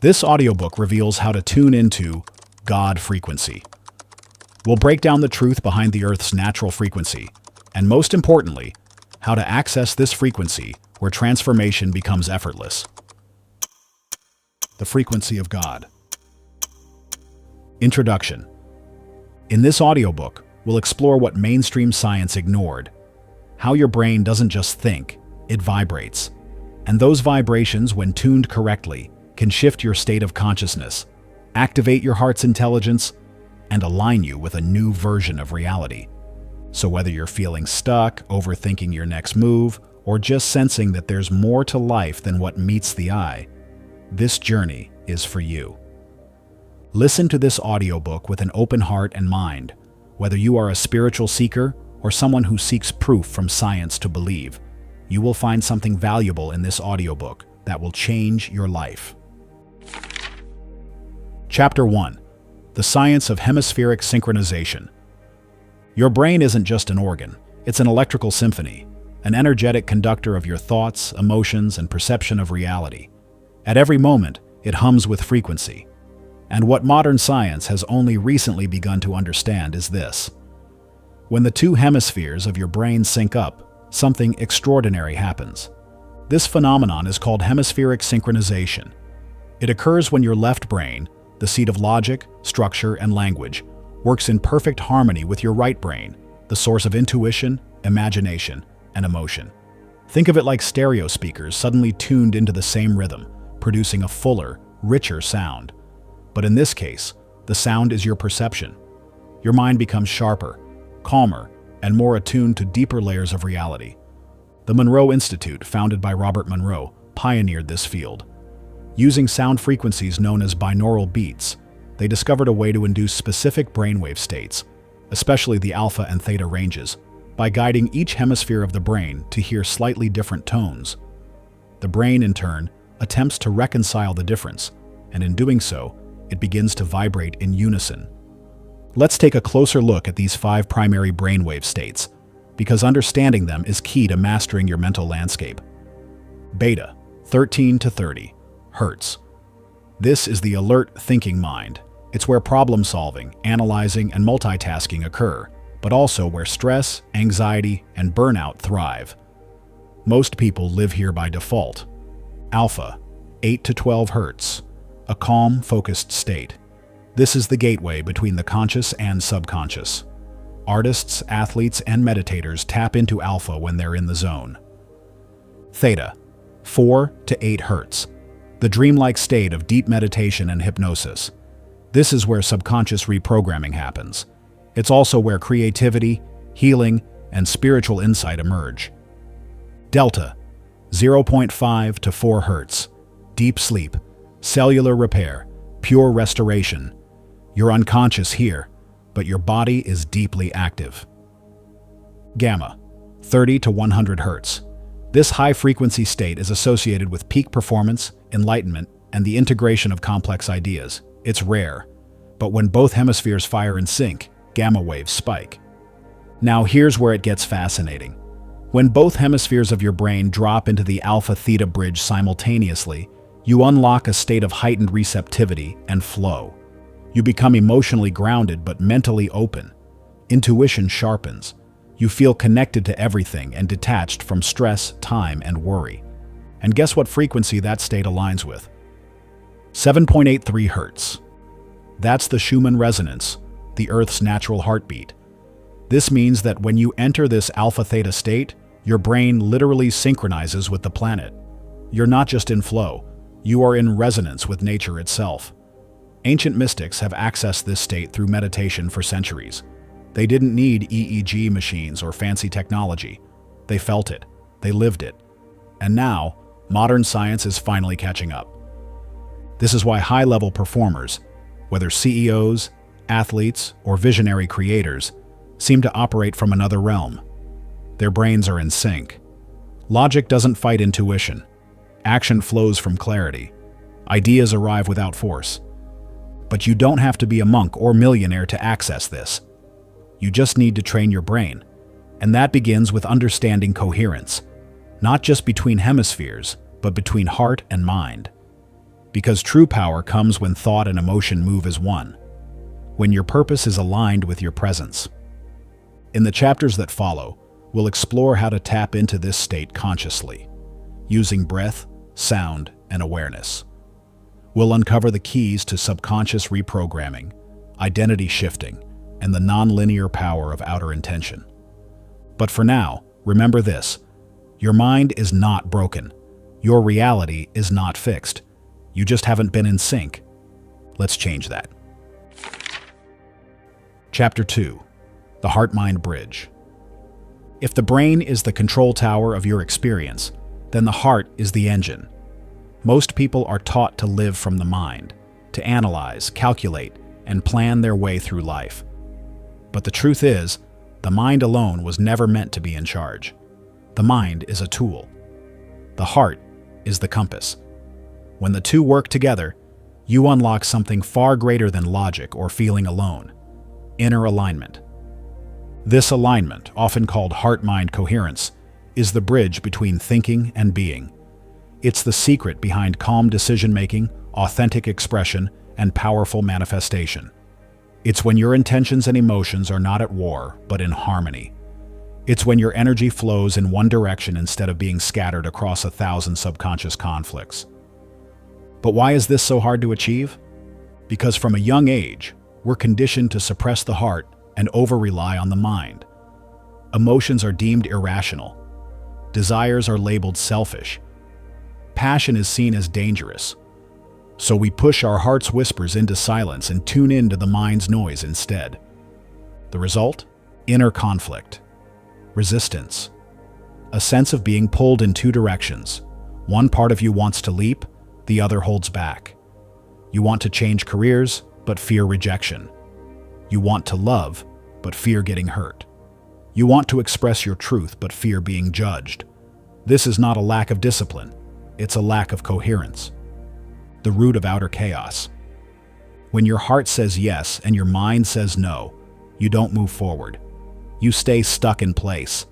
This audiobook reveals how to tune into God frequency. We'll break down the truth behind the Earth's natural frequency, and most importantly, how to access this frequency where transformation becomes effortless. The frequency of God. Introduction. In this audiobook, we'll explore what mainstream science ignored, how your brain doesn't just think, it vibrates. And those vibrations, when tuned correctly, can shift your state of consciousness, activate your heart's intelligence, and align you with a new version of reality. So whether you're feeling stuck, overthinking your next move, or just sensing that there's more to life than what meets the eye, this journey is for you. Listen to this audiobook with an open heart and mind, whether you are a spiritual seeker or someone who seeks proof from science to believe. You will find something valuable in this audiobook that will change your life. Chapter 1. The Science of Hemispheric Synchronization. Your brain isn't just an organ, it's an electrical symphony, an energetic conductor of your thoughts, emotions, and perception of reality. At every moment, it hums with frequency. And what modern science has only recently begun to understand is this. When the two hemispheres of your brain sync up, something extraordinary happens. This phenomenon is called hemispheric synchronization. It occurs when your left brain, the seat of logic, structure, and language, works in perfect harmony with your right brain, the source of intuition, imagination, and emotion. Think of it like stereo speakers suddenly tuned into the same rhythm, producing a fuller, richer sound. But in this case, the sound is your perception. Your mind becomes sharper, calmer, and more attuned to deeper layers of reality. The Monroe Institute, founded by Robert Monroe, pioneered this field. Using sound frequencies known as binaural beats, they discovered a way to induce specific brainwave states, especially the alpha and theta ranges, by guiding each hemisphere of the brain to hear slightly different tones. The brain, in turn, attempts to reconcile the difference, and in doing so, it begins to vibrate in unison. Let's take a closer look at these 5 primary brainwave states, because understanding them is key to mastering your mental landscape. Beta, 13 to 30 Hertz. This is the alert thinking mind. It's where problem solving, analyzing, and multitasking occur, but also where stress, anxiety, and burnout thrive. Most people live here by default. Alpha, 8 to 12 Hertz. A calm, focused state. This is the gateway between the conscious and subconscious. Artists, athletes, and meditators tap into alpha when they're in the zone. Theta, 4 to 8 Hertz. The dreamlike state of deep meditation and hypnosis. This is where subconscious reprogramming happens. It's also where creativity, healing, and spiritual insight emerge. Delta, 0.5 to 4 Hertz. Deep sleep, cellular repair, pure restoration. You're unconscious here, but your body is deeply active. Gamma, 30 to 100 Hertz. This high-frequency state is associated with peak performance, enlightenment, and the integration of complex ideas. It's rare, but when both hemispheres fire in sync, gamma waves spike. Now here's where it gets fascinating. When both hemispheres of your brain drop into the alpha-theta bridge simultaneously, you unlock a state of heightened receptivity and flow. You become emotionally grounded but mentally open. Intuition sharpens. You feel connected to everything and detached from stress, time, and worry. And guess what frequency that state aligns with? 7.83 Hertz. That's the Schumann resonance, the Earth's natural heartbeat. This means that when you enter this alpha-theta state, your brain literally synchronizes with the planet. You're not just in flow, you are in resonance with nature itself. Ancient mystics have accessed this state through meditation for centuries. They didn't need EEG machines or fancy technology. They felt it. They lived it. And now, modern science is finally catching up. This is why high-level performers, whether CEOs, athletes, or visionary creators, seem to operate from another realm. Their brains are in sync. Logic doesn't fight intuition. Action flows from clarity. Ideas arrive without force. But you don't have to be a monk or millionaire to access this. You just need to train your brain. And that begins with understanding coherence, not just between hemispheres, but between heart and mind. Because true power comes when thought and emotion move as one, when your purpose is aligned with your presence. In the chapters that follow, we'll explore how to tap into this state consciously, using breath, sound, and awareness. We'll uncover the keys to subconscious reprogramming, identity shifting, and the nonlinear power of outer intention. But for now, remember this: your mind is not broken. Your reality is not fixed. You just haven't been in sync. Let's change that. Chapter 2: The Heart-Mind Bridge. If the brain is the control tower of your experience, then the heart is the engine. Most people are taught to live from the mind, to analyze, calculate, and plan their way through life. But the truth is, the mind alone was never meant to be in charge. The mind is a tool. The heart is the compass. When the two work together, you unlock something far greater than logic or feeling alone: inner alignment. This alignment, often called heart-mind coherence, is the bridge between thinking and being. It's the secret behind calm decision-making, authentic expression, and powerful manifestation. It's when your intentions and emotions are not at war, but in harmony. It's when your energy flows in one direction instead of being scattered across 1,000 subconscious conflicts. But why is this so hard to achieve? Because from a young age, we're conditioned to suppress the heart and over-rely on the mind. Emotions are deemed irrational. Desires are labeled selfish. Passion is seen as dangerous. So we push our heart's whispers into silence and tune into the mind's noise instead. The result? Inner conflict. Resistance. A sense of being pulled in two directions. One part of you wants to leap, the other holds back. You want to change careers, but fear rejection. You want to love, but fear getting hurt. You want to express your truth, but fear being judged. This is not a lack of discipline. It's a lack of coherence. The root of outer chaos. When your heart says yes and your mind says no, you don't move forward. You stay stuck in place,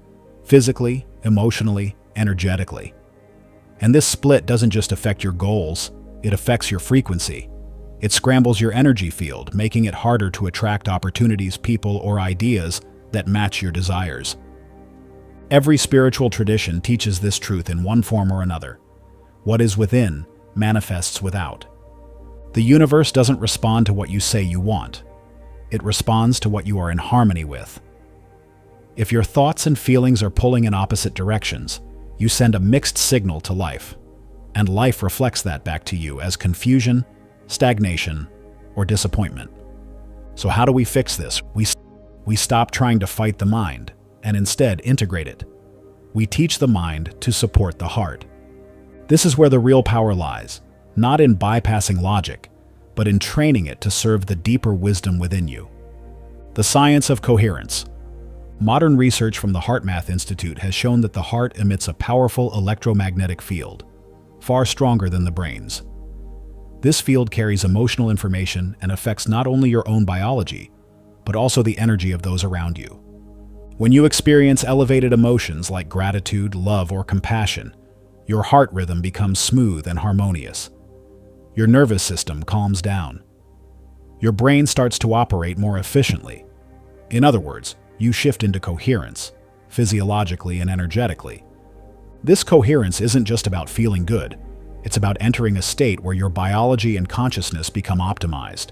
physically, emotionally, energetically. And this split doesn't just affect your goals, it affects your frequency. It scrambles your energy field, making it harder to attract opportunities, people, or ideas that match your desires. Every spiritual tradition teaches this truth in one form or another. What is within manifests without. The universe doesn't respond to what you say you want. It responds to what you are in harmony with. If your thoughts and feelings are pulling in opposite directions, you send a mixed signal to life, and life reflects that back to you as confusion, stagnation, or disappointment. So how do we fix this? We stop trying to fight the mind and instead integrate it. We teach the mind to support the heart. This is where the real power lies, not in bypassing logic, but in training it to serve the deeper wisdom within you. The science of coherence. Modern research from the HeartMath Institute has shown that the heart emits a powerful electromagnetic field, far stronger than the brain's. This field carries emotional information and affects not only your own biology, but also the energy of those around you. When you experience elevated emotions like gratitude, love, or compassion, your heart rhythm becomes smooth and harmonious. Your nervous system calms down. Your brain starts to operate more efficiently. In other words, you shift into coherence, physiologically and energetically. This coherence isn't just about feeling good. It's about entering a state where your biology and consciousness become optimized.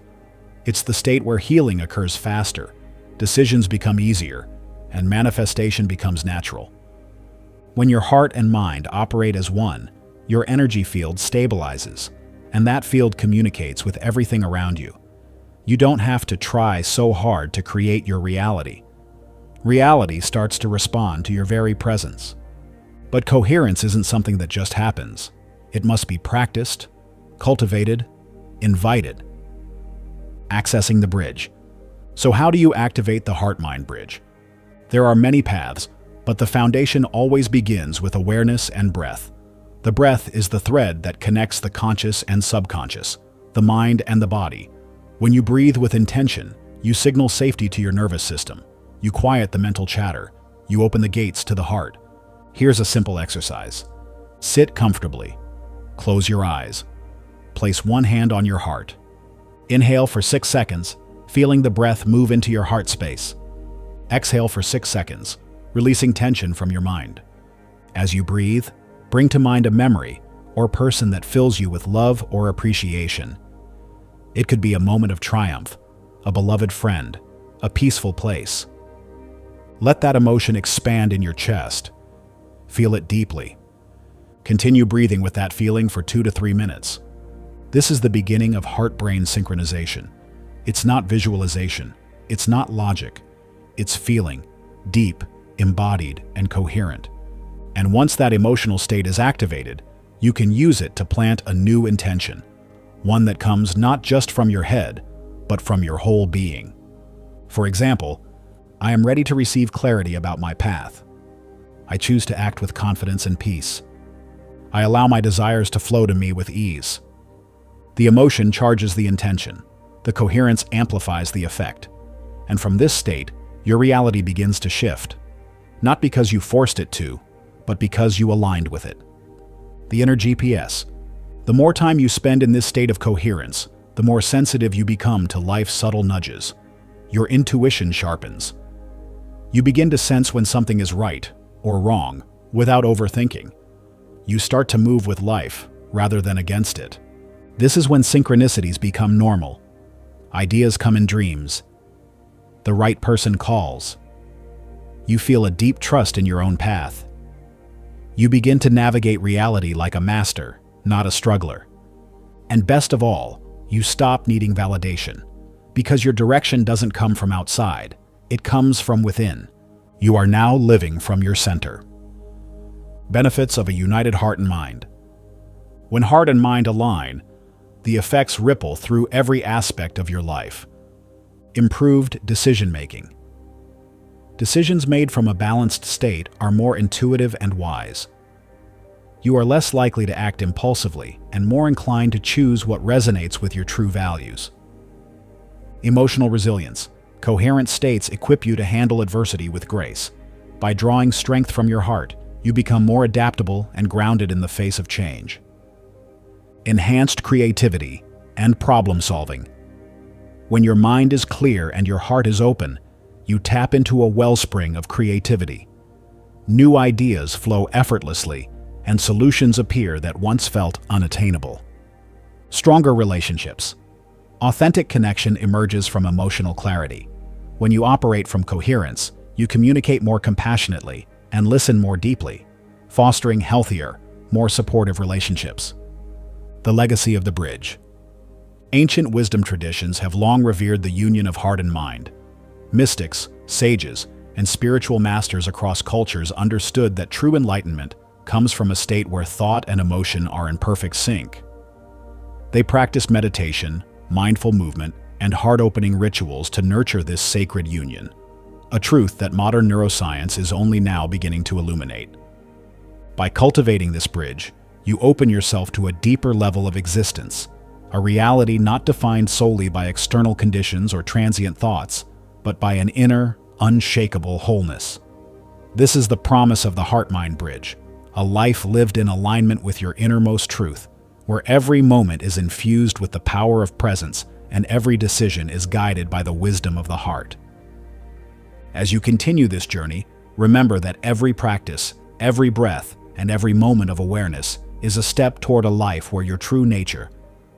It's the state where healing occurs faster, decisions become easier, and manifestation becomes natural. When your heart and mind operate as one, your energy field stabilizes, and that field communicates with everything around you. You don't have to try so hard to create your reality. Reality starts to respond to your very presence. But coherence isn't something that just happens. It must be practiced, cultivated, invited. Accessing the bridge. So how do you activate the heart-mind bridge? There are many paths, but the foundation always begins with awareness and breath. The breath is the thread that connects the conscious and subconscious, the mind and the body. When you breathe with intention, you signal safety to your nervous system. You quiet the mental chatter. You open the gates to the heart. Here's a simple exercise. Sit comfortably. Close your eyes. place one hand on your heart. Inhale for 6 seconds, feeling the breath move into your heart space. Exhale for 6 seconds, releasing tension from your mind. As you breathe, bring to mind a memory or person that fills you with love or appreciation. It could be a moment of triumph, a beloved friend, a peaceful place. Let that emotion expand in your chest. Feel it deeply. Continue breathing with that feeling for 2 to 3 minutes. This is the beginning of heart-brain synchronization. It's not visualization. It's not logic. It's feeling, deep, embodied, and coherent. And once that emotional state is activated, you can use it to plant a new intention, one that comes not just from your head, but from your whole being. For example, I am ready to receive clarity about my path. I choose to act with confidence and peace. I allow my desires to flow to me with ease. The emotion charges the intention. The coherence amplifies the effect. And from this state, your reality begins to shift. Not because you forced it to, but because you aligned with it. The inner GPS. The more time you spend in this state of coherence, the more sensitive you become to life's subtle nudges. Your intuition sharpens. You begin to sense when something is right or wrong without overthinking. You start to move with life rather than against it. This is when synchronicities become normal. Ideas come in dreams. The right person calls. You feel a deep trust in your own path. You begin to navigate reality like a master, not a struggler. And best of all, you stop needing validation, because your direction doesn't come from outside, it comes from within. You are now living from your center. Benefits of a united heart and mind. When heart and mind align, the effects ripple through every aspect of your life. Improved decision-making. Decisions made from a balanced state are more intuitive and wise. You are less likely to act impulsively and more inclined to choose what resonates with your true values. Emotional resilience. Coherent states equip you to handle adversity with grace. By drawing strength from your heart, you become more adaptable and grounded in the face of change. Enhanced creativity and problem solving. When your mind is clear and your heart is open, you tap into a wellspring of creativity. New ideas flow effortlessly, and solutions appear that once felt unattainable. Stronger relationships. Authentic connection emerges from emotional clarity. When you operate from coherence, you communicate more compassionately and listen more deeply, fostering healthier, more supportive relationships. The legacy of the bridge. Ancient wisdom traditions have long revered the union of heart and mind. Mystics, sages, and spiritual masters across cultures understood that true enlightenment comes from a state where thought and emotion are in perfect sync. They practiced meditation, mindful movement, and heart-opening rituals to nurture this sacred union, a truth that modern neuroscience is only now beginning to illuminate. By cultivating this bridge, you open yourself to a deeper level of existence, a reality not defined solely by external conditions or transient thoughts, but by an inner, unshakable wholeness. This is the promise of the heart-mind bridge, a life lived in alignment with your innermost truth, where every moment is infused with the power of presence and every decision is guided by the wisdom of the heart. As you continue this journey, remember that every practice, every breath, and every moment of awareness is a step toward a life where your true nature,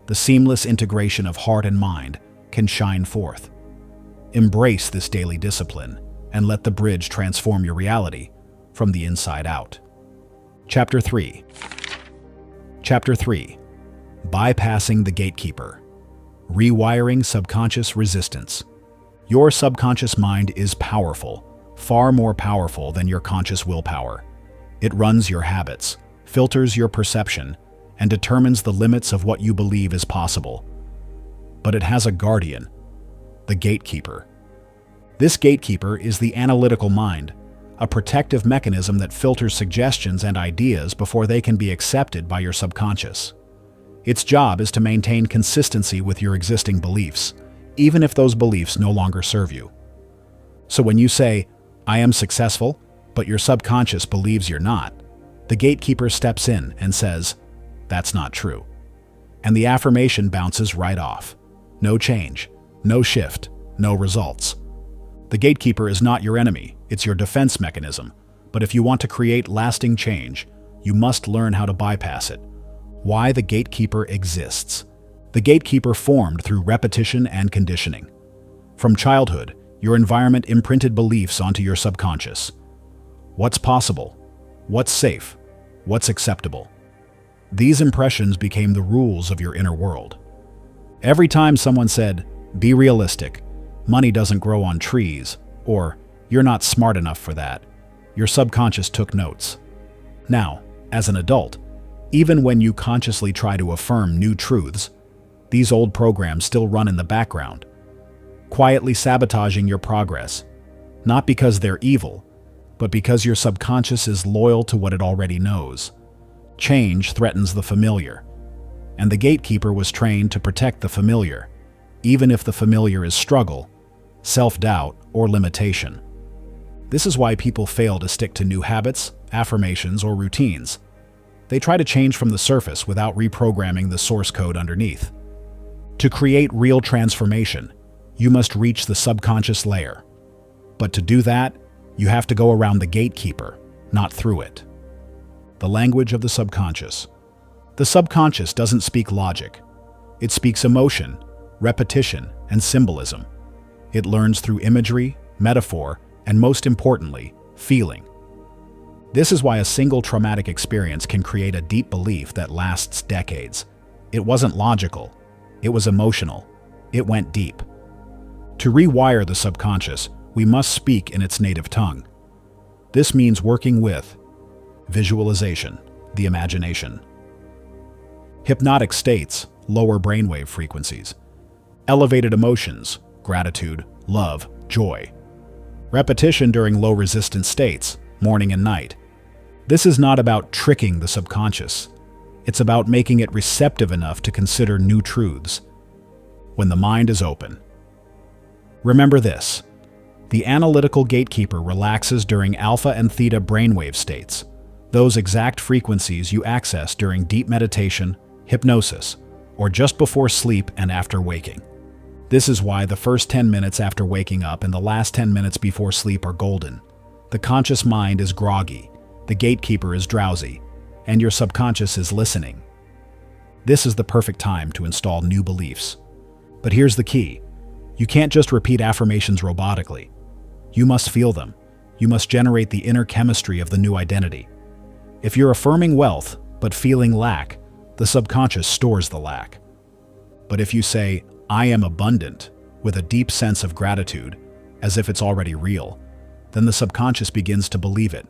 the seamless integration of heart and mind, can shine forth. Embrace this daily discipline and let the bridge transform your reality from the inside out. Chapter 3. Chapter 3. Bypassing the gatekeeper. Rewiring subconscious resistance. Your subconscious mind is powerful, far more powerful than your conscious willpower. It runs your habits, filters your perception, and determines the limits of what you believe is possible. But it has a guardian, the gatekeeper. This gatekeeper is the analytical mind, a protective mechanism that filters suggestions and ideas before they can be accepted by your subconscious. Its job is to maintain consistency with your existing beliefs, even if those beliefs no longer serve you. So when you say, "I am successful," but your subconscious believes you're not, the gatekeeper steps in and says, "That's not true." and the affirmation bounces right off. No change, no shift, no results. The gatekeeper is not your enemy, it's your defense mechanism. But if you want to create lasting change, you must learn how to bypass it. Why the gatekeeper exists. The gatekeeper formed through repetition and conditioning. From childhood, your environment imprinted beliefs onto your subconscious. What's possible? What's safe? What's acceptable? These impressions became the rules of your inner world. Every time someone said, "Be realistic," "Money doesn't grow on trees," or "You're not smart enough for that," your subconscious took notes. Now, as an adult, even when you consciously try to affirm new truths, these old programs still run in the background, quietly sabotaging your progress, not because they're evil, but because your subconscious is loyal to what it already knows. Change threatens the familiar, and the gatekeeper was trained to protect the familiar, even if the familiar is struggle, self-doubt, or limitation. This is why people fail to stick to new habits, affirmations, or routines. They try to change from the surface without reprogramming the source code underneath. To create real transformation, you must reach the subconscious layer. But to do that, you have to go around the gatekeeper, not through it. The language of the subconscious. The subconscious doesn't speak logic. It speaks emotion, repetition, and symbolism. It learns through imagery, metaphor, and most importantly, feeling. This is why a single traumatic experience can create a deep belief that lasts decades. It wasn't logical. It was emotional. It went deep. To rewire the subconscious, we must speak in its native tongue. This means working with visualization, the imagination, hypnotic states, lower brainwave frequencies, elevated emotions, gratitude, love, joy, repetition during low-resistance states, morning and night. This is not about tricking the subconscious. It's about making it receptive enough to consider new truths when the mind is open. Remember this: the analytical gatekeeper relaxes during alpha and theta brainwave states, those exact frequencies you access during deep meditation, hypnosis, or just before sleep and after waking. This is why the first 10 minutes after waking up and the last 10 minutes before sleep are golden. The conscious mind is groggy, the gatekeeper is drowsy, and your subconscious is listening. This is the perfect time to install new beliefs. But here's the key: you can't just repeat affirmations robotically. You must feel them. You must generate the inner chemistry of the new identity. If you're affirming wealth but feeling lack, the subconscious stores the lack. But if you say, "I am abundant," with a deep sense of gratitude, as if it's already real, then the subconscious begins to believe it.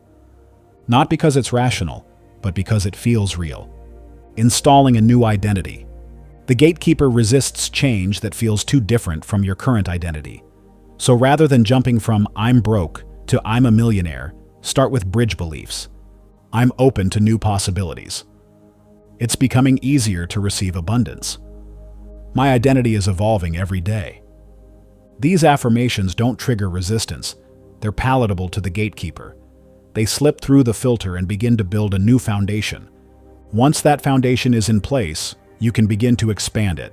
Not because it's rational, but because it feels real. Installing a new identity. The gatekeeper resists change that feels too different from your current identity. So rather than jumping from "I'm broke" to "I'm a millionaire," start with bridge beliefs. I'm open to new possibilities. It's becoming easier to receive abundance. My identity is evolving every day. These affirmations don't trigger resistance. They're palatable to the gatekeeper. They slip through the filter and begin to build a new foundation. Once that foundation is in place, you can begin to expand it.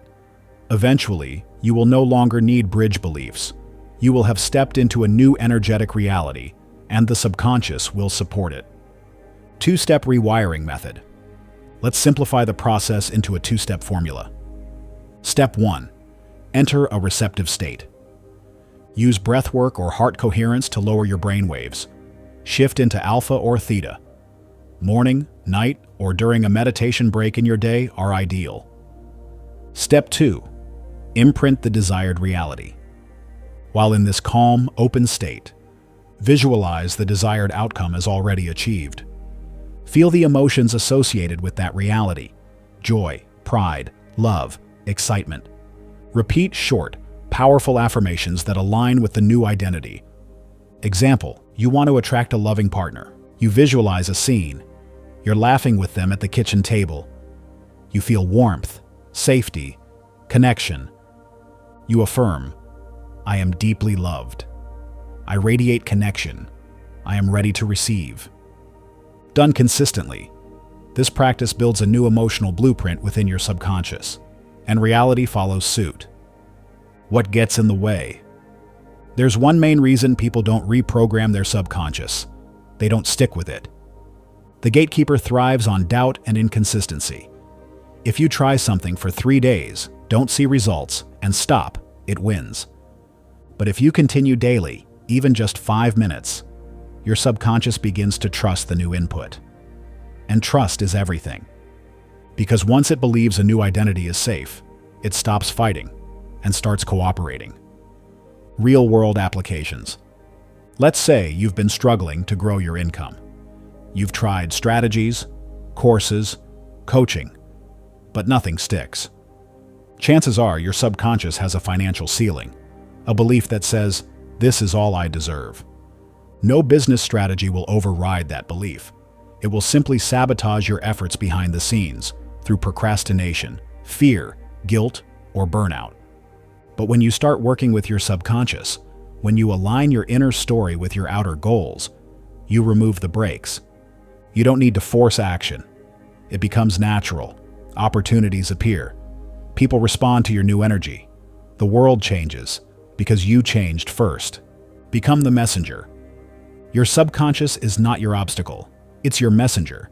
Eventually, you will no longer need bridge beliefs. You will have stepped into a new energetic reality, and the subconscious will support it. Two-step rewiring method. Let's simplify the process into a two-step formula. Step 1. Enter a receptive state. Use breathwork or heart coherence to lower your brain waves. Shift into alpha or theta. Morning, night, or during a meditation break in your day are ideal. Step 2. Imprint the desired reality. While in this calm, open state, visualize the desired outcome as already achieved. Feel the emotions associated with that reality: joy, pride, love, excitement. Repeat short, powerful affirmations that align with the new identity. Example: you want to attract a loving partner. You visualize a scene. You're laughing with them at the kitchen table. You feel warmth, safety, connection. You affirm, "I am deeply loved. I radiate connection. I am ready to receive." Done consistently, This practice builds a new emotional blueprint within your subconscious, and reality follows suit. What gets in the way? There's one main reason people don't reprogram their subconscious. They don't stick with it. The gatekeeper thrives on doubt and inconsistency. If you try something for 3 days, don't see results, and stop, it wins. But if you continue daily, even just 5 minutes, your subconscious begins to trust the new input. And trust is everything. Because once it believes a new identity is safe, it stops fighting and starts cooperating. Real-world applications. Let's say you've been struggling to grow your income. You've tried strategies, courses, coaching, but nothing sticks. Chances are your subconscious has a financial ceiling, a belief that says, "This is all I deserve." No business strategy will override that belief. It will simply sabotage your efforts behind the scenes through procrastination, fear, guilt, or burnout. But when you start working with your subconscious, when you align your inner story with your outer goals, you remove the brakes. You don't need to force action. It becomes natural. Opportunities appear. People respond to your new energy. The world changes because you changed first. Become the messenger. Your subconscious is not your obstacle. It's your messenger.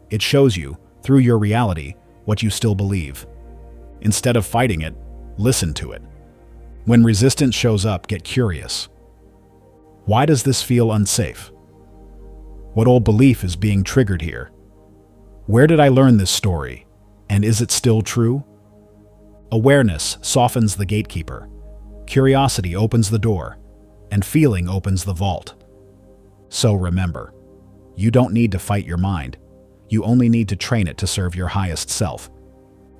It shows you, through your reality, what you still believe. Instead of fighting it, listen to it. When resistance shows up, get curious. Why does this feel unsafe? What old belief is being triggered here? Where did I learn this story? And is it still true? Awareness softens the gatekeeper. Curiosity opens the door. And feeling opens the vault. So remember, you don't need to fight your mind. You only need to train it to serve your highest self.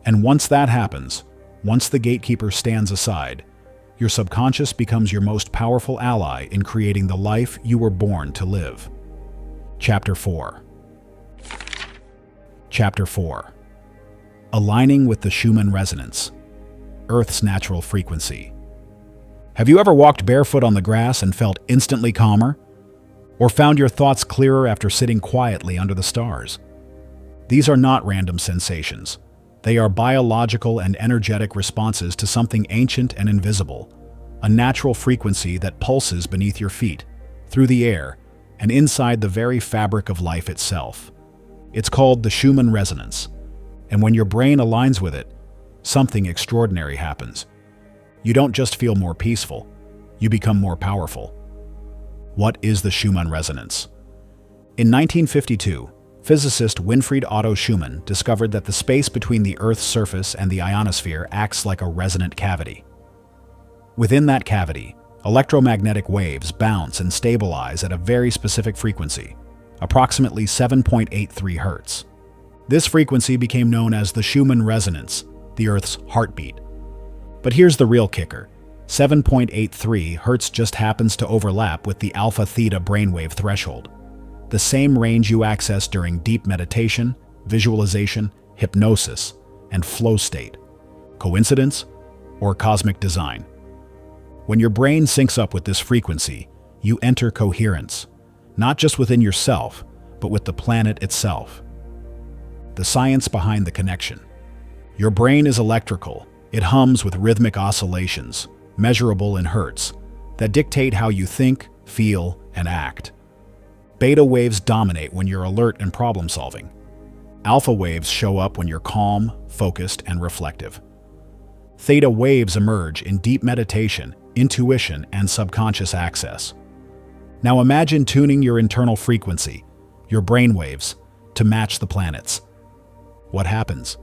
And once that happens, once the gatekeeper stands aside, your subconscious becomes your most powerful ally in creating the life you were born to live. Chapter 4. Chapter 4. Aligning with the Schumann resonance, Earth's natural frequency. Have you ever walked barefoot on the grass and felt instantly calmer? Or found your thoughts clearer after sitting quietly under the stars? These are not random sensations. They are biological and energetic responses to something ancient and invisible, a natural frequency that pulses beneath your feet, through the air, and inside the very fabric of life itself. It's called the Schumann resonance, and when your brain aligns with it, something extraordinary happens. You don't just feel more peaceful, you become more powerful. What is the Schumann resonance? In 1952, physicist Winfried Otto Schumann discovered that the space between the Earth's surface and the ionosphere acts like a resonant cavity. Within that cavity, electromagnetic waves bounce and stabilize at a very specific frequency, approximately 7.83 Hz. This frequency became known as the Schumann resonance, the Earth's heartbeat. But here's the real kicker. 7.83 Hz just happens to overlap with the alpha-theta brainwave threshold, the same range you access during deep meditation, visualization, hypnosis, and flow state. Coincidence or cosmic design? When your brain syncs up with this frequency, you enter coherence, not just within yourself, but with the planet itself. The science behind the connection. Your brain is electrical. It hums with rhythmic oscillations, measurable in hertz, that dictate how you think, feel, and act. Beta waves dominate when you're alert and problem-solving. Alpha waves show up when you're calm, focused, and reflective. Theta waves emerge in deep meditation, intuition, and subconscious access. Now imagine tuning your internal frequency, your brain waves, to match the planet's. What happens?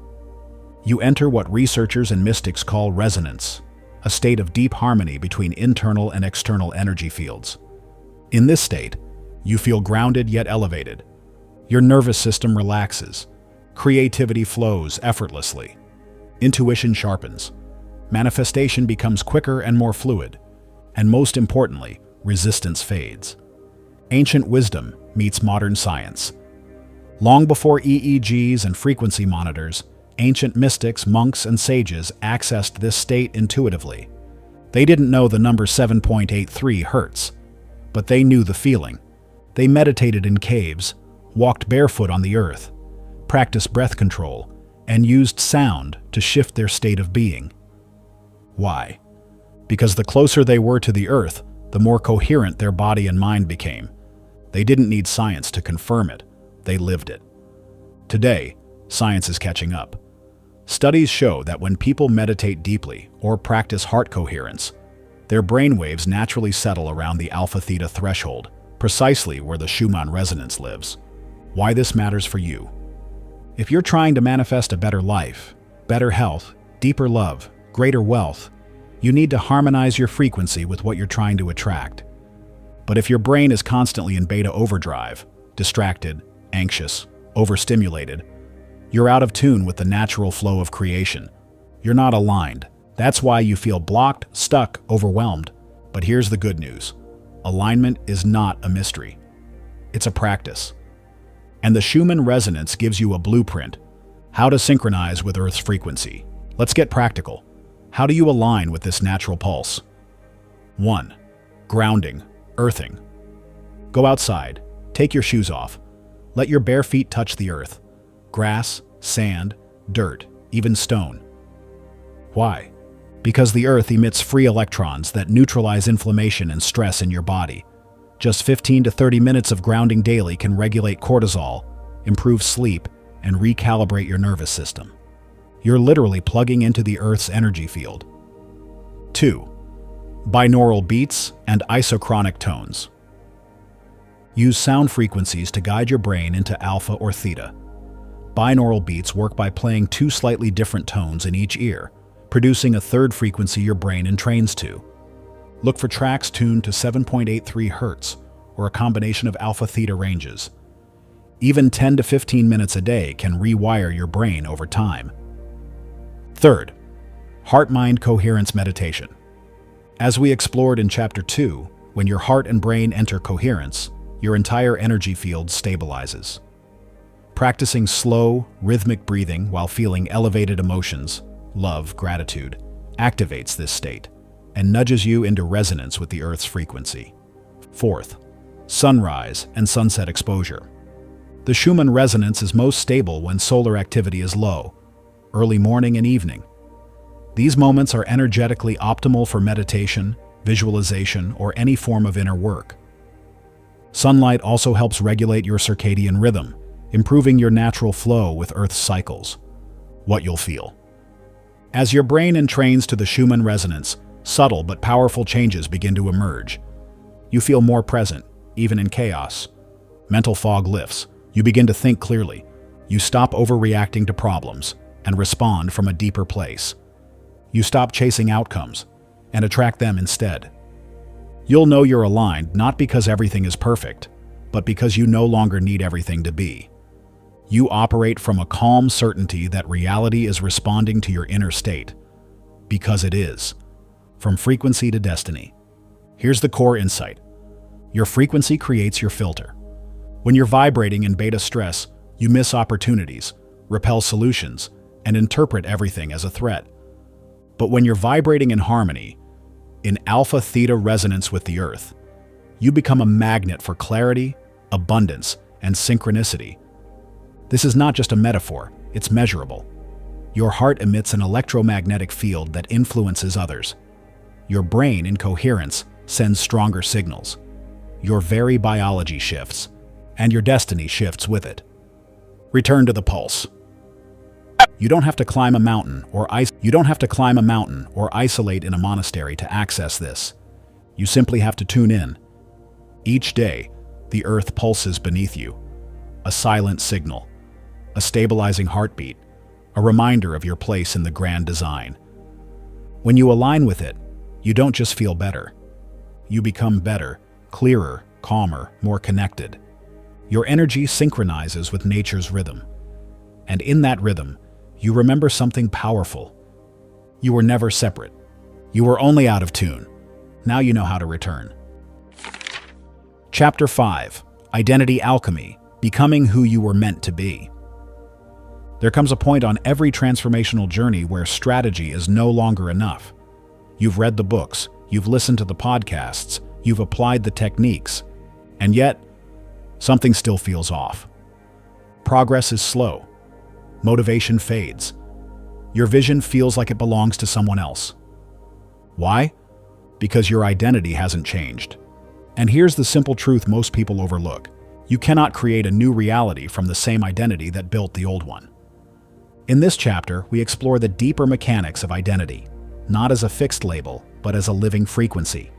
You enter what researchers and mystics call resonance, a state of deep harmony between internal and external energy fields. In this state, you feel grounded yet elevated. Your nervous system relaxes. Creativity flows effortlessly. Intuition sharpens. Manifestation becomes quicker and more fluid. And most importantly, resistance fades. Ancient wisdom meets modern science. Long before EEGs and frequency monitors, ancient mystics, monks, and sages accessed this state intuitively. They didn't know the number 7.83 Hz, but they knew the feeling. They meditated in caves, walked barefoot on the earth. practiced breath control, and used sound to shift their state of being. Why? Because the closer they were to the earth, the more coherent their body and mind became. They didn't need science to confirm it, they lived it. Today, science is catching up. Studies show that when people meditate deeply or practice heart coherence, their brainwaves naturally settle around the alpha-theta threshold, precisely where the Schumann resonance lives. Why this matters for you? If you're trying to manifest a better life, better health, deeper love, greater wealth, you need to harmonize your frequency with what you're trying to attract. But if your brain is constantly in beta overdrive, distracted, anxious, overstimulated, you're out of tune with the natural flow of creation. You're not aligned. That's why you feel blocked, stuck, overwhelmed. But here's the good news. Alignment is not a mystery. It's a practice. And the Schumann resonance gives you a blueprint, how to synchronize with Earth's frequency. Let's get practical. How do you align with this natural pulse? 1. Grounding, earthing. Go outside, take your shoes off. Let your bare feet touch the earth. Grass, sand, dirt, even stone. Why? Because the earth emits free electrons that neutralize inflammation and stress in your body. Just 15 to 30 minutes of grounding daily can regulate cortisol, improve sleep, and recalibrate your nervous system. You're literally plugging into the Earth's energy field. 2. Binaural beats and isochronic tones. Use sound frequencies to guide your brain into alpha or theta. Binaural beats work by playing two slightly different tones in each ear, producing a third frequency your brain entrains to. Look for tracks tuned to 7.83 Hz or a combination of alpha-theta ranges. Even 10 to 15 minutes a day can rewire your brain over time. 3. Heart-mind coherence meditation. As we explored in Chapter 2, when your heart and brain enter coherence, your entire energy field stabilizes. Practicing slow, rhythmic breathing while feeling elevated emotions, love, gratitude, activates this state and nudges you into resonance with the Earth's frequency. 4. Sunrise and sunset exposure. The Schumann resonance is most stable when solar activity is low, early morning and evening. These moments are energetically optimal for meditation, visualization, or any form of inner work. Sunlight also helps regulate your circadian rhythm, improving your natural flow with Earth's cycles. What you'll feel. As your brain entrains to the Schumann resonance, subtle but powerful changes begin to emerge. You feel more present, even in chaos. Mental fog lifts. You begin to think clearly. You stop overreacting to problems and respond from a deeper place. You stop chasing outcomes and attract them instead. You'll know you're aligned not because everything is perfect, but because you no longer need everything to be. You operate from a calm certainty that reality is responding to your inner state, because it is. From frequency to destiny. Here's the core insight. Your frequency creates your filter. When you're vibrating in beta stress, you miss opportunities, repel solutions, and interpret everything as a threat. But when you're vibrating in harmony, in alpha-theta resonance with the Earth, you become a magnet for clarity, abundance, and synchronicity. This is not just a metaphor, it's measurable. Your heart emits an electromagnetic field that influences others. Your brain, in coherence, sends stronger signals. Your very biology shifts, and your destiny shifts with it. Return to the pulse. You don't have to climb a mountain or isolate in a monastery to access this. You simply have to tune in. Each day, the Earth pulses beneath you. A silent signal, a stabilizing heartbeat, a reminder of your place in the grand design. When you align with it, you don't just feel better. You become better, clearer, calmer, more connected. Your energy synchronizes with nature's rhythm. And in that rhythm, you remember something powerful. You were never separate. You were only out of tune. Now you know how to return. Chapter 5. Identity Alchemy. Becoming who you were meant to be. There comes a point on every transformational journey where strategy is no longer enough. You've read the books, you've listened to the podcasts, you've applied the techniques, and yet, something still feels off. Progress is slow, Motivation fades. Your vision feels like it belongs to someone else. Why? Because your identity hasn't changed. And here's the simple truth most people overlook. You cannot create a new reality from the same identity that built the old one. In this chapter, we explore the deeper mechanics of identity, not as a fixed label, but as a living frequency.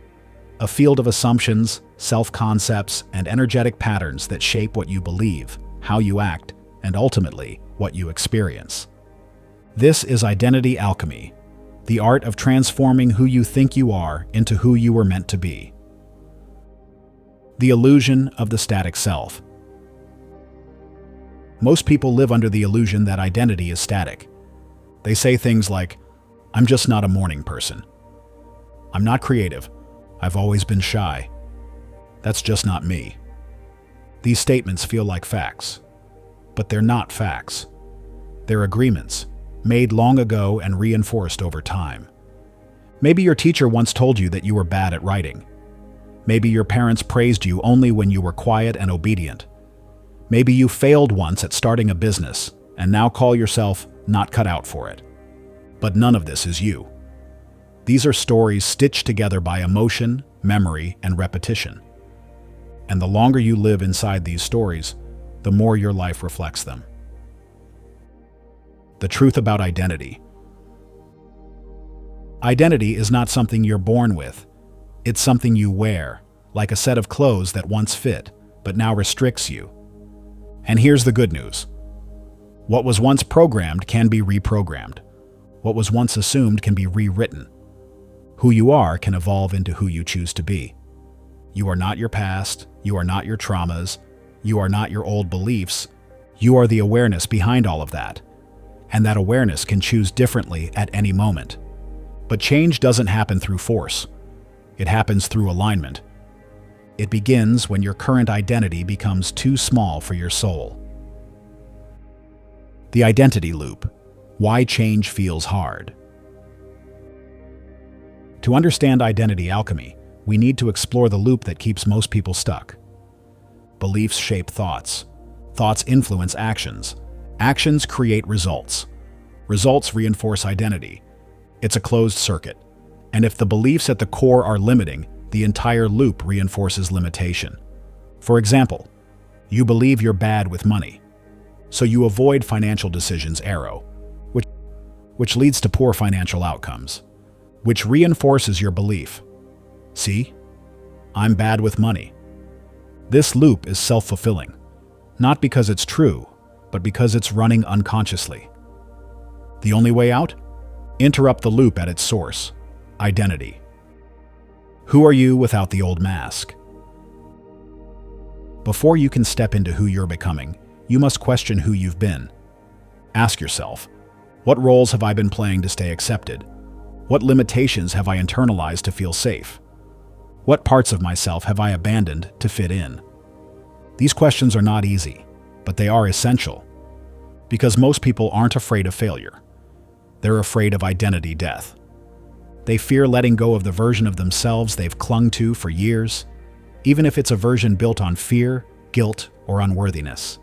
A field of assumptions, self-concepts, and energetic patterns that shape what you believe, how you act, and ultimately, what you experience. This is identity alchemy, the art of transforming who you think you are into who you were meant to be. The illusion of the static self. Most people live under the illusion that identity is static. They say things like, "I'm just not a morning person. I'm not creative. I've always been shy. That's just not me." These statements feel like facts, but they're not facts. They're agreements, made long ago and reinforced over time. Maybe your teacher once told you that you were bad at writing. Maybe your parents praised you only when you were quiet and obedient. Maybe you failed once at starting a business and now call yourself not cut out for it. But none of this is you. These are stories stitched together by emotion, memory, and repetition. And the longer you live inside these stories, the more your life reflects them. The truth about identity. Identity is not something you're born with. It's something you wear, like a set of clothes that once fit, but now restricts you. And here's the good news. What was once programmed can be reprogrammed. What was once assumed can be rewritten. Who you are can evolve into who you choose to be. You are not your past. You are not your traumas. You are not your old beliefs. You are the awareness behind all of that. And that awareness can choose differently at any moment. But change doesn't happen through force. It happens through alignment. It begins when your current identity becomes too small for your soul. The identity loop. Why change feels hard. To understand identity alchemy, we need to explore the loop that keeps most people stuck. Beliefs shape thoughts. Thoughts influence actions. Actions create results. Results reinforce identity. It's a closed circuit. And if the beliefs at the core are limiting, the entire loop reinforces limitation. For example, you believe you're bad with money, so you avoid financial decisions arrow, which leads to poor financial outcomes, which reinforces your belief. See? I'm bad with money. This loop is self-fulfilling, not because it's true, but because it's running unconsciously. The only way out? Interrupt the loop at its source. Identity. Who are you without the old mask? Before you can step into who you're becoming, you must question who you've been. Ask yourself, what roles have I been playing to stay accepted? What limitations have I internalized to feel safe? What parts of myself have I abandoned to fit in? These questions are not easy, but they are essential. Because most people aren't afraid of failure. They're afraid of identity death. They fear letting go of the version of themselves they've clung to for years, even if it's a version built on fear, guilt, or unworthiness.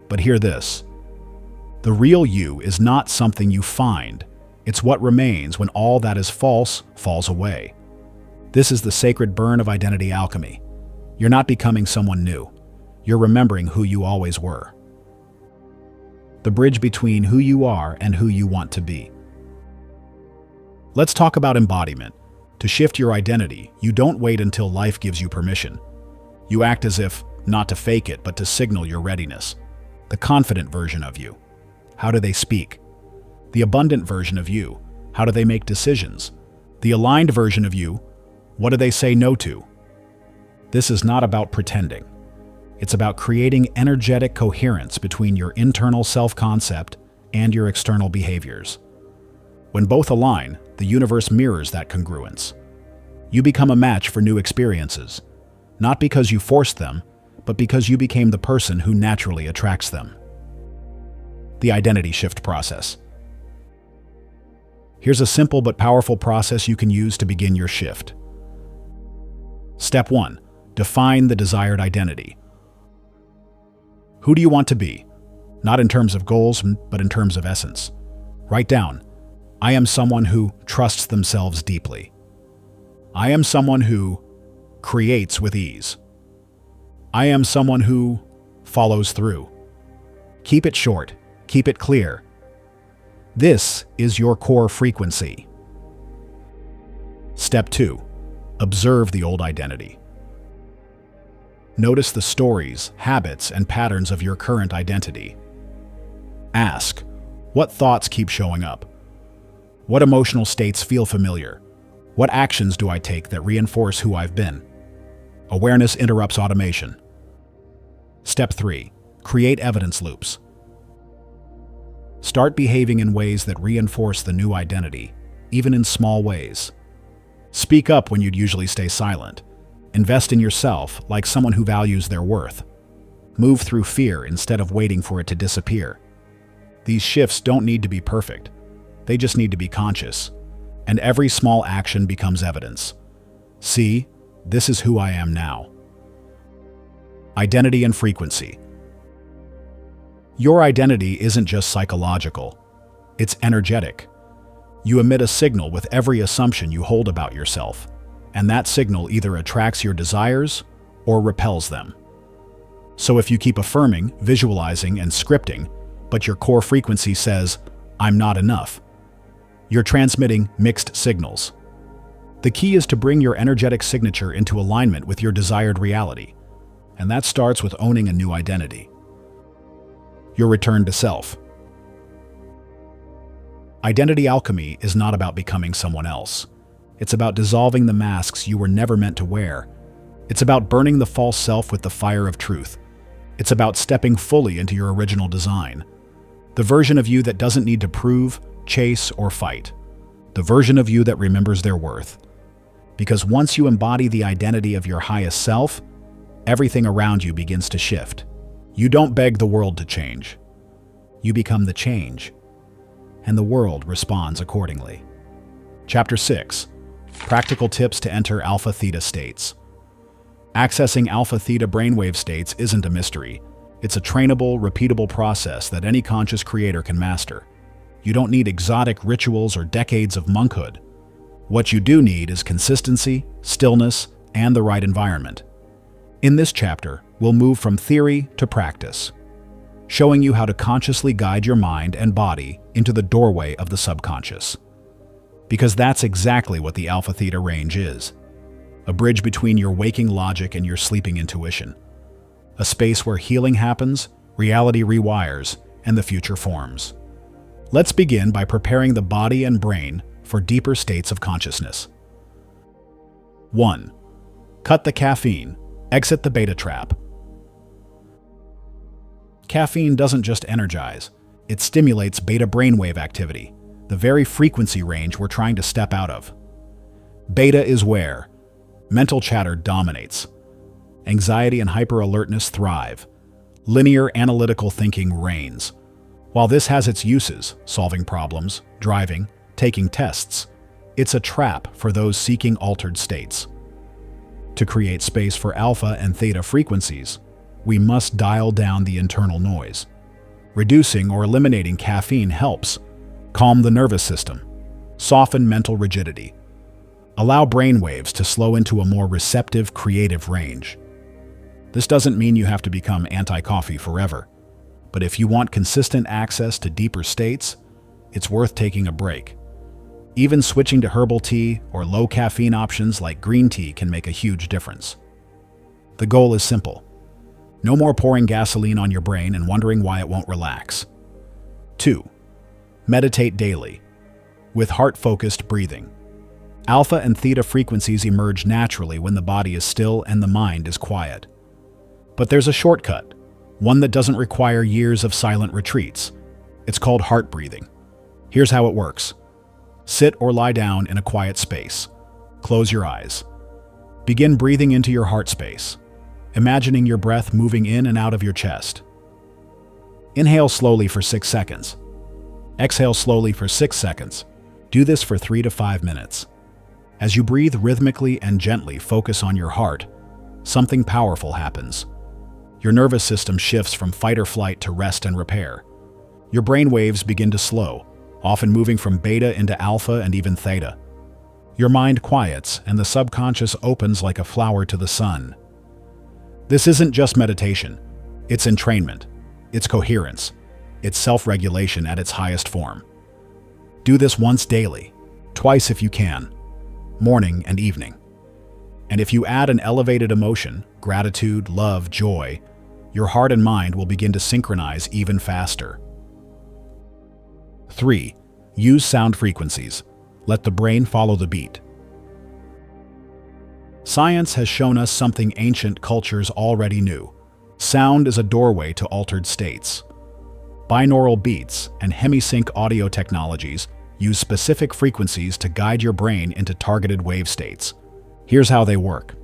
But hear this. The real you is not something you find. It's what remains when all that is false falls away. This is the sacred burn of identity alchemy. You're not becoming someone new. You're remembering who you always were. The bridge between who you are and who you want to be. Let's talk about embodiment. To shift your identity, you don't wait until life gives you permission. You act as if, not to fake it, but to signal your readiness. The confident version of you. How do they speak? The abundant version of you. How do they make decisions? The aligned version of you. What do they say no to? This is not about pretending. It's about creating energetic coherence between your internal self-concept and your external behaviors. When both align, the universe mirrors that congruence. You become a match for new experiences, not because you forced them, but because you became the person who naturally attracts them. The identity shift process. Here's a simple but powerful process you can use to begin your shift. Step 1. Define the desired identity. Who do you want to be? not in terms of goals, but in terms of essence. Write down, I am someone who trusts themselves deeply. I am someone who creates with ease. I am someone who follows through. Keep it short, keep it clear. This is your core frequency. Step 2. Observe the old identity. Notice the stories, habits, and patterns of your current identity. Ask, what thoughts keep showing up? What emotional states feel familiar? What actions do I take that reinforce who I've been? Awareness interrupts automation. Step 3. Create evidence loops. Start behaving in ways that reinforce the new identity, even in small ways. Speak up when you'd usually stay silent. Invest in yourself like someone who values their worth. Move through fear instead of waiting for it to disappear. These shifts don't need to be perfect. They just need to be conscious. And every small action becomes evidence. See, this is who I am now. Identity and frequency. Your identity isn't just psychological. It's energetic. You emit a signal with every assumption you hold about yourself, and that signal either attracts your desires or repels them. So if you keep affirming, visualizing, and scripting, but your core frequency says, I'm not enough, you're transmitting mixed signals. The key is to bring your energetic signature into alignment with your desired reality, and that starts with owning a new identity. Your return to self. Identity alchemy is not about becoming someone else. It's about dissolving the masks you were never meant to wear. It's about burning the false self with the fire of truth. It's about stepping fully into your original design. The version of you that doesn't need to prove, chase, or fight. The version of you that remembers their worth. Because once you embody the identity of your highest self, everything around you begins to shift. You don't beg the world to change. You become the change, and the world responds accordingly. Chapter 6. Practical tips to enter alpha-theta states. Accessing alpha-theta brainwave states isn't a mystery. It's a trainable, repeatable process that any conscious creator can master. You don't need exotic rituals or decades of monkhood. What you do need is consistency, stillness, and the right environment. In this chapter, we'll move from theory to practice, showing you how to consciously guide your mind and body into the doorway of the subconscious. Because that's exactly what the alpha-theta range is. A bridge between your waking logic and your sleeping intuition. A space where healing happens, reality rewires, and the future forms. Let's begin by preparing the body and brain for deeper states of consciousness. 1. Cut the caffeine. Exit the beta trap. Caffeine doesn't just energize, it stimulates beta brainwave activity, the very frequency range we're trying to step out of. Beta is where mental chatter dominates, anxiety and hyper-alertness thrive, linear analytical thinking reigns. While this has its uses, solving problems, driving, taking tests, it's a trap for those seeking altered states. To create space for alpha and theta frequencies, we must dial down the internal noise. Reducing or eliminating caffeine helps calm the nervous system, soften mental rigidity, allow brain waves to slow into a more receptive, creative range. This doesn't mean you have to become anti-coffee forever, but if you want consistent access to deeper states, it's worth taking a break. Even switching to herbal tea or low caffeine options like green tea can make a huge difference. The goal is simple. No more pouring gasoline on your brain and wondering why it won't relax. 2. Meditate daily, with heart-focused breathing. Alpha and theta frequencies emerge naturally when the body is still and the mind is quiet. But there's a shortcut, one that doesn't require years of silent retreats. It's called heart breathing. Here's how it works. Sit or lie down in a quiet space. Close your eyes. Begin breathing into your heart space, imagining your breath moving in and out of your chest. Inhale slowly for 6 seconds. Exhale slowly for 6 seconds. Do this for 3 to 5 minutes. As you breathe rhythmically and gently focus on your heart, something powerful happens. Your nervous system shifts from fight or flight to rest and repair. Your brain waves begin to slow, often moving from beta into alpha and even theta. Your mind quiets, and the subconscious opens like a flower to the sun. This isn't just meditation. It's entrainment. It's coherence. It's self-regulation at its highest form. Do this once daily, twice if you can, morning and evening. And if you add an elevated emotion, gratitude, love, joy, your heart and mind will begin to synchronize even faster. 3. Use sound frequencies. Let the brain follow the beat. Science has shown us something ancient cultures already knew. Sound is a doorway to altered states. Binaural beats and hemisync audio technologies use specific frequencies to guide your brain into targeted wave states. Here's how they work.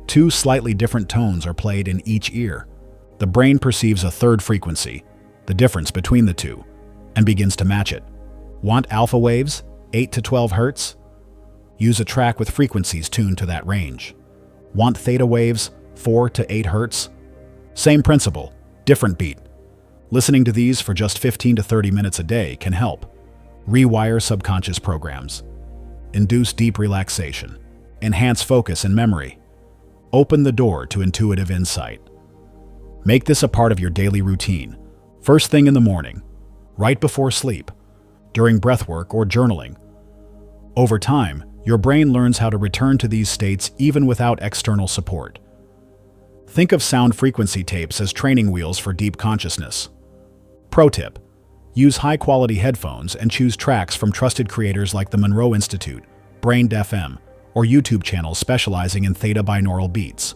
2 slightly different tones are played in each ear. The brain perceives a third frequency, the difference between the two, and begins to match it. Want alpha waves, 8 to 12 Hz? Use a track with frequencies tuned to that range. Want theta waves, 4 to 8 Hz? Same principle, different beat. Listening to these for just 15 to 30 minutes a day can help. Rewire subconscious programs. Induce deep relaxation. Enhance focus and memory. Open the door to intuitive insight. Make this a part of your daily routine. First thing in the morning, right before sleep, during breathwork or journaling. Over time, your brain learns how to return to these states even without external support. Think of sound frequency tapes as training wheels for deep consciousness. Pro tip: use high-quality headphones and choose tracks from trusted creators like the Monroe Institute, Brain FM, or YouTube channels specializing in theta binaural beats.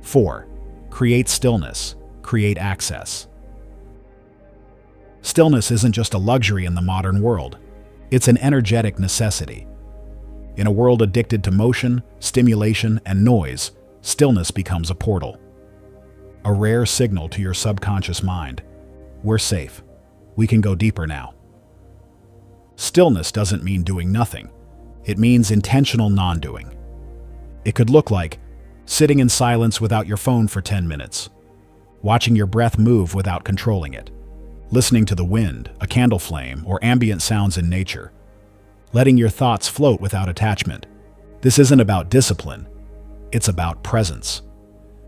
4. Create stillness. Create access. Stillness isn't just a luxury in the modern world. It's an energetic necessity. In a world addicted to motion, stimulation, and noise, stillness becomes a portal. A rare signal to your subconscious mind. We're safe. We can go deeper now. Stillness doesn't mean doing nothing. It means intentional non-doing. It could look like sitting in silence without your phone for 10 minutes, watching your breath move without controlling it, listening to the wind, a candle flame, or ambient sounds in nature, letting your thoughts float without attachment. This isn't about discipline. It's about presence.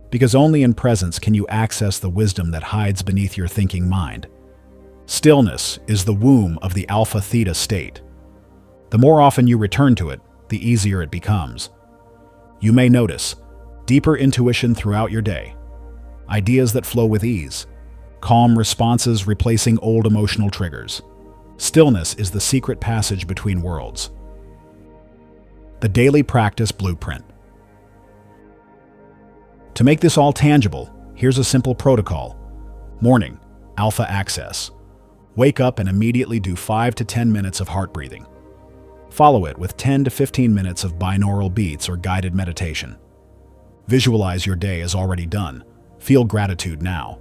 Because only in presence can you access the wisdom that hides beneath your thinking mind. Stillness is the womb of the alpha-theta state. The more often you return to it, the easier it becomes. You may notice deeper intuition throughout your day, ideas that flow with ease, calm responses replacing old emotional triggers. Stillness is the secret passage between worlds. The Daily Practice Blueprint. To make this all tangible, here's a simple protocol. Morning, alpha access. Wake up and immediately do 5 to 10 minutes of heart breathing. Follow it with 10 to 15 minutes of binaural beats or guided meditation. Visualize your day as already done. Feel gratitude now.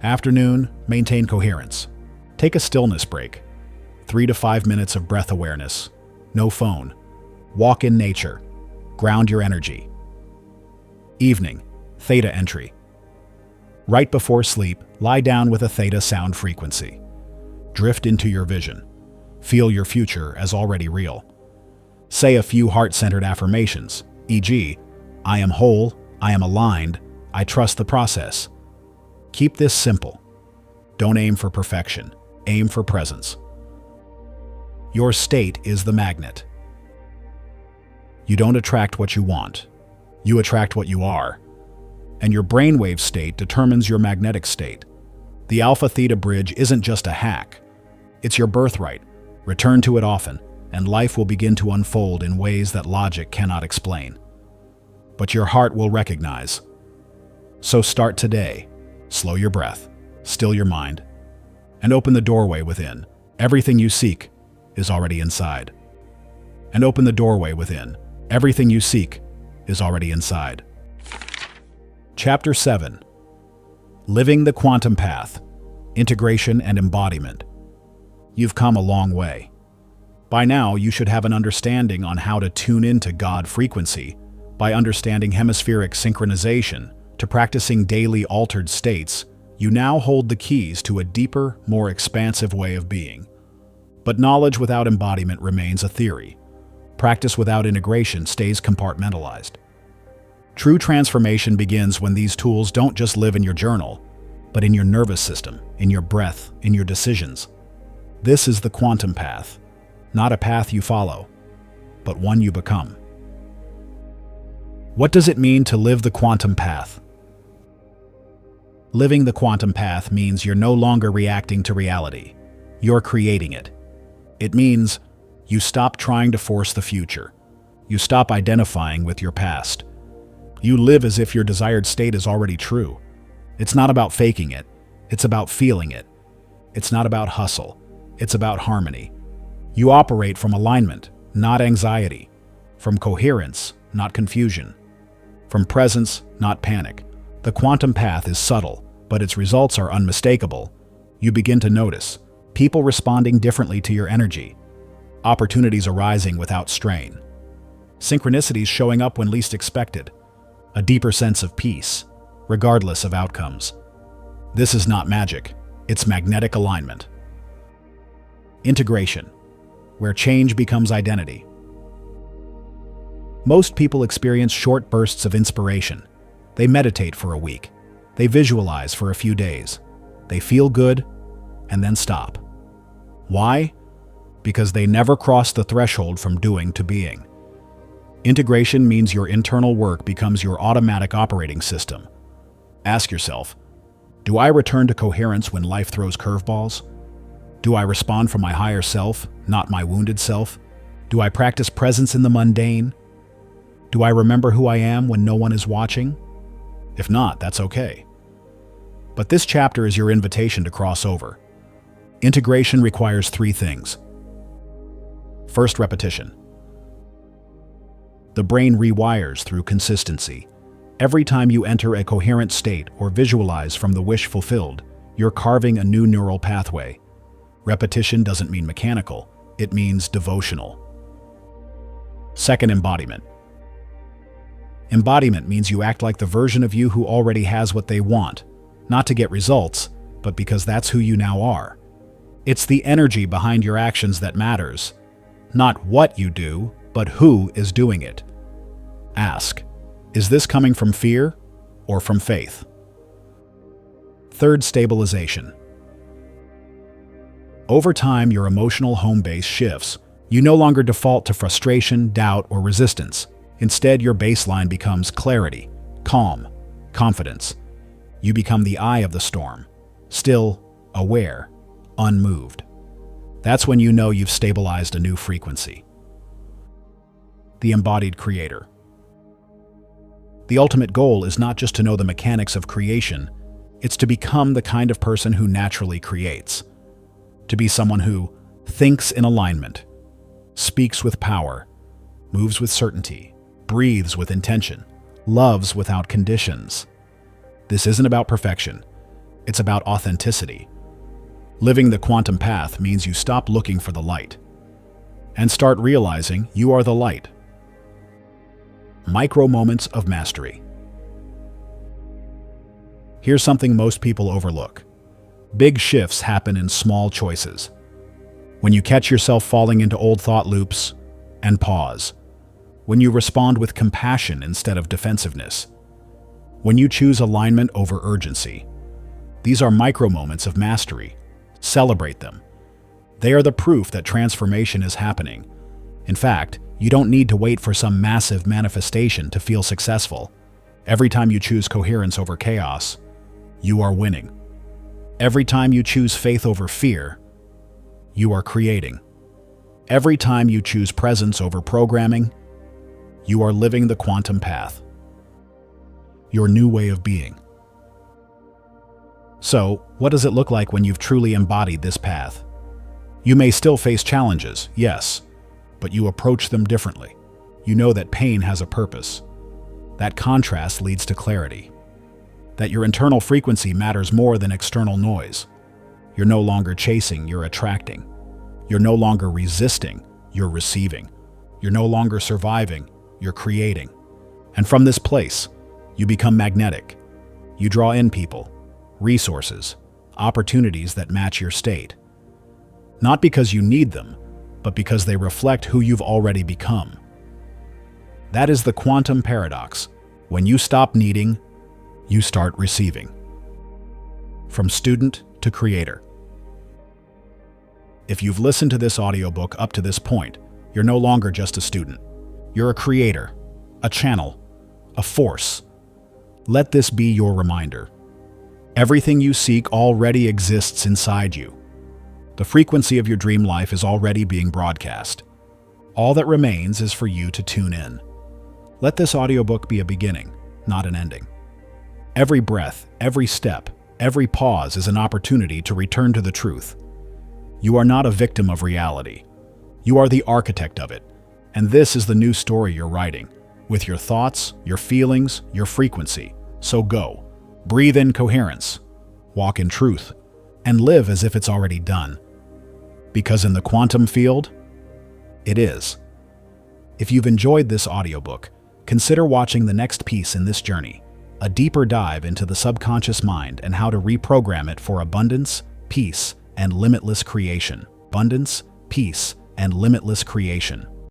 Afternoon, maintain coherence. Take a stillness break. 3 to 5 minutes of breath awareness. No phone. Walk in nature. Ground your energy. Evening, theta entry. Right before sleep, lie down with a theta sound frequency. Drift into your vision. Feel your future as already real. Say a few heart-centered affirmations, e.g., I am whole, I am aligned, I trust the process. Keep this simple. Don't aim for perfection. Aim for presence. Your state is the magnet. You don't attract what you want. You attract what you are. And your brainwave state determines your magnetic state. The alpha-theta bridge isn't just a hack. It's your birthright. Return to it often, and life will begin to unfold in ways that logic cannot explain. But your heart will recognize. So start today. Slow your breath, still your mind, and open the doorway within. Everything you seek is already inside. And open the doorway within. Everything you seek is already inside. Chapter 7. Living the Quantum Path. Integration and Embodiment. You've come a long way. By now, you should have an understanding on how to tune into God frequency by understanding hemispheric synchronization, to practicing daily altered states, you now hold the keys to a deeper, more expansive way of being. But knowledge without embodiment remains a theory. Practice without integration stays compartmentalized. True transformation begins when these tools don't just live in your journal, but in your nervous system, in your breath, in your decisions. This is the quantum path, not a path you follow, but one you become. What does it mean to live the quantum path? Living the quantum path means you're no longer reacting to reality. You're creating it. It means you stop trying to force the future. You stop identifying with your past. You live as if your desired state is already true. It's not about faking it. It's about feeling it. It's not about hustle. It's about harmony. You operate from alignment, not anxiety. From coherence, not confusion. From presence, not panic. The quantum path is subtle, but its results are unmistakable. You begin to notice people responding differently to your energy, opportunities arising without strain, synchronicities showing up when least expected, a deeper sense of peace, regardless of outcomes. This is not magic, it's magnetic alignment. Integration, where change becomes identity. Most people experience short bursts of inspiration. They meditate for a week. They visualize for a few days. They feel good, and then stop. Why? Because they never cross the threshold from doing to being. Integration means your internal work becomes your automatic operating system. Ask yourself, do I return to coherence when life throws curveballs? Do I respond from my higher self, not my wounded self? Do I practice presence in the mundane? Do I remember who I am when no one is watching? If not, that's okay. But this chapter is your invitation to cross over. Integration requires 3 things. First, repetition. The brain rewires through consistency. Every time you enter a coherent state or visualize from the wish fulfilled, you're carving a new neural pathway. Repetition doesn't mean mechanical, it means devotional. Second, embodiment. Embodiment means you act like the version of you who already has what they want, not to get results, but because that's who you now are. It's the energy behind your actions that matters, not what you do, but who is doing it. Ask, is this coming from fear or from faith? Third, stabilization. Over time, your emotional home base shifts. You no longer default to frustration, doubt, or resistance. Instead, your baseline becomes clarity, calm, confidence. You become the eye of the storm, still, aware, unmoved. That's when you know you've stabilized a new frequency. The embodied creator. The ultimate goal is not just to know the mechanics of creation, it's to become the kind of person who naturally creates. To be someone who thinks in alignment, speaks with power, moves with certainty, breathes with intention, loves without conditions. This isn't about perfection, it's about authenticity. Living the quantum path means you stop looking for the light and start realizing you are the light. Micro moments of mastery. Here's something most people overlook. Big shifts happen in small choices. When you catch yourself falling into old thought loops and pause. When you respond with compassion instead of defensiveness. When you choose alignment over urgency. These are micro moments of mastery. Celebrate them. They are the proof that transformation is happening. In fact, you don't need to wait for some massive manifestation to feel successful. Every time you choose coherence over chaos, you are winning. Every time you choose faith over fear, you are creating. Every time you choose presence over programming, you are living the quantum path. Your new way of being. So, what does it look like when you've truly embodied this path? You may still face challenges, yes, but you approach them differently. You know that pain has a purpose. That contrast leads to clarity. That your internal frequency matters more than external noise. You're no longer chasing, you're attracting. You're no longer resisting, you're receiving. You're no longer surviving, you're creating. And from this place, you become magnetic. You draw in people, resources, opportunities that match your state. Not because you need them, but because they reflect who you've already become. That is the quantum paradox. When you stop needing, you start receiving. From student to creator. If you've listened to this audiobook up to this point, you're no longer just a student. You're a creator, a channel, a force. Let this be your reminder. Everything you seek already exists inside you. The frequency of your dream life is already being broadcast. All that remains is for you to tune in. Let this audiobook be a beginning, not an ending. Every breath, every step, every pause is an opportunity to return to the truth. You are not a victim of reality. You are the architect of it. And this is the new story you're writing, with your thoughts, your feelings, your frequency. So go. Breathe in coherence. Walk in truth. And live as if it's already done. Because in the quantum field, it is. If you've enjoyed this audiobook, consider watching the next piece in this journey, a deeper dive into the subconscious mind and how to reprogram it for abundance, peace, and limitless creation. Abundance, peace, and limitless creation.